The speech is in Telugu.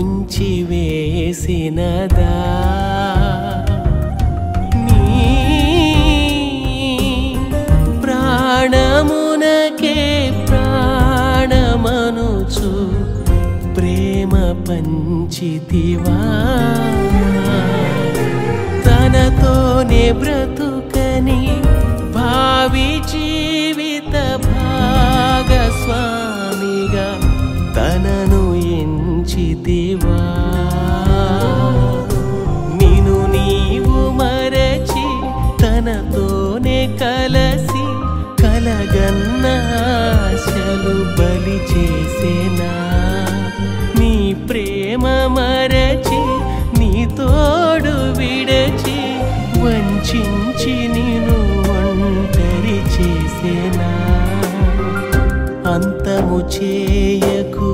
ముంచివేసినదా నీ ప్రాణమునకే ప్రాణమనుచు ప్రేమ పంచితివా తనతోనే బ్రతుకని భావి జీవిత భాగస్వామిగా తనను ఎంచితివా నిన్ను నీవు మరచి తనతోనే కలసి కలగన్న ఆశలు బలి చేసేనా నీ ప్రేమ మరచి నీ తోడు విడచి వంచించి నిన్ను ఒంటరి చేసేనా అంతము చేయకు